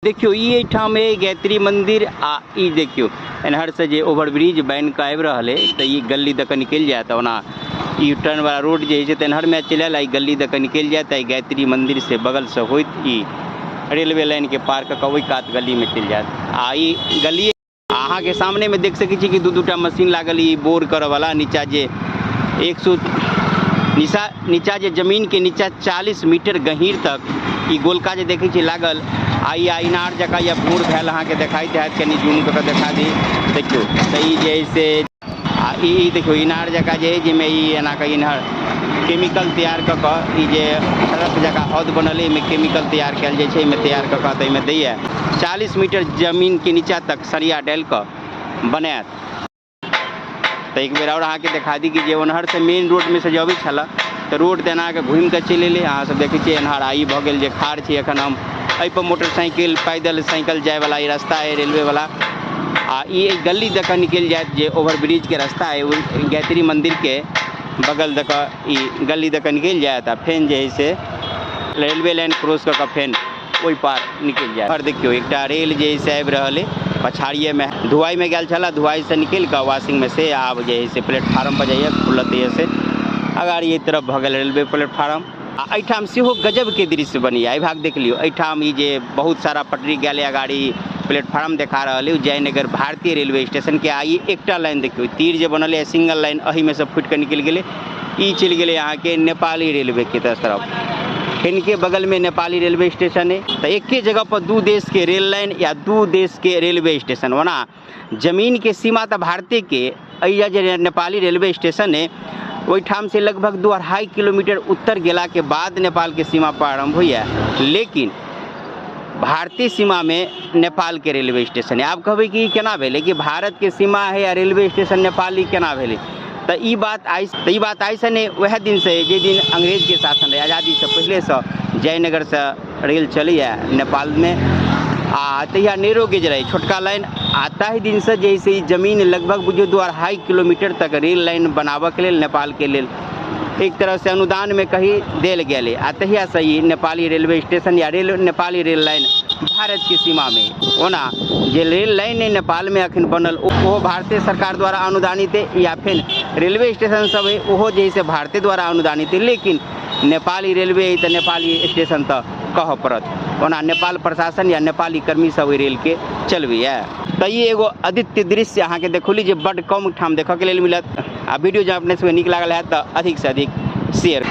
देखियो ये ठाम है गायत्री मंदिर आ ई देखियो एनहर से जे ओवरब्रिज बन के आबि रहा है तो ये गली दक निकल जाता ओना ई टर्न वाला रोड जे है एनहर में चल आई गली दक निकल जाता है गायत्री मंदिर से बगल से होत ई रेलवे लाइन के पार क वही कात गली में चल जात आ ई गली अहाँ के सामने में देख सकै छी कि दू दूटा मशीन लागल ई बोर करे वाला नीचा जे 100 नीचा जे जमीन के नीचा 40 मीटर गहीर तक ई गोलका जे देखै छी लागल आई इनार जका या भूर भेल अहाँ के देखाई देत कनी जूम करके देखा दी देखियो तो ई जैसे ई देखियो इनार जका जे जिमे ई एना के इनार केमिकल तैयार क के ई जे सड़क जका हद बनल में केमिकल तैयार कल जाय छै में तैयार क के त में दैया 40 मीटर जमीन के नीचा तक सरिया डाल क बनात तो एक बेर और अहाँ के देखा दी कि जे ओनहर से मेन रोड में से जबै छला तो रोड तेना के घूम के चल एले अहाँ सब देखै छियै एनहर आई भ गेल जे खाड़ छी एखन हम एहि पर मोटरसाइकिल पैदल साइकिल जाए वाला रास्ता है रेलवे वाला आ ये गली दक निकल जाए जे ओवरब्रिज के रास्ता है गायत्री मंदिर के बगल दक ई गली दक निकल जाए आ फेन जे है से रेलवे लाइन क्रॉस क फेन ओहि पार निकल जाए। और देखियो एक रेल जे से आबि रहल है पछाड़िए में धुआई में गल छला धुआई से निकल के वाशिंग में से आब जे है से प्लेटफार्म पर जाइए खुलत से अगाड़ी ये तरफ भ गेल रेलवे प्लेटफार्म एठाम सेहो गजब के दृश्य बनी आई भाग देख लियो एठाम ई जे बहुत सारा पटरी गले अगाड़ी प्लेटफार्म देखा रहा है जयनगर भारतीय रेलवे स्टेशन के आई एकटा लाइन देखियो तीर जे बनल है सिंगल लाइन अही में से फुट के निकल गए ई चल गए यहाँ के नेपाली रेलवे के तरफ इनके बगल में नेपाली रेलवे स्टेशन है तो एक ही जगह पर दो देश के रेल लाइन या दो देश के रेलवे स्टेशन वना जमीन के सीमा तो भारतीय के अइया जे नेपाली रेलवे स्टेशन है वही ठाम से लगभग 2.5 किलोमीटर उत्तर गेला के बाद नेपाल के सीमा प्रारंभ हुई है लेकिन भारतीय सीमा में नेपाल के रेलवे स्टेशन है। आप कहबे कि केना भेले कि भारत के सीमा है या रेलवे स्टेशन नेपाली केना भेले तो ई बात ऐसा नहीं वह दिन से जे दिन अंग्रेज के शासन रहे आज़ादी से पहले से जयनगर से रेल चली है नेपाल में आ तहिया नेरो गेज रहे छोटका लाइन आता ही दिन से जैसे जमीन लगभग बुझो 2.5 किलोमीटर तक रेल लाइन बनाबे के लेल नेपाल के लेल एक तरह से अनुदान में कहीं देल गए आ तहिया से ही नेपाली रेलवे स्टेशन या नेपाली रेल लाइन भारत की सीमा में ओना जे रेल लाइन है नेपाल में अखन बनल वो भारतीय सरकार द्वारा अनुदानित है या फिर रेलवे स्टेशन सब है वो जैसे भारतीय द्वारा अनुदानित है लेकिन नेपाली रेलवे है तो नेपाली स्टेशन तो कह पड़त ओना नेपाल प्रशासन या नेपाली कर्मी सब रेल के चलबी है तो ये एगो अद्वितीय दृश्य अहाँ के देखोली जे बड़ कम ठाम देखे के लिए मिलत आ वीडियो जब अपने से नीक लागल है तो अधिक से अधिक शेयर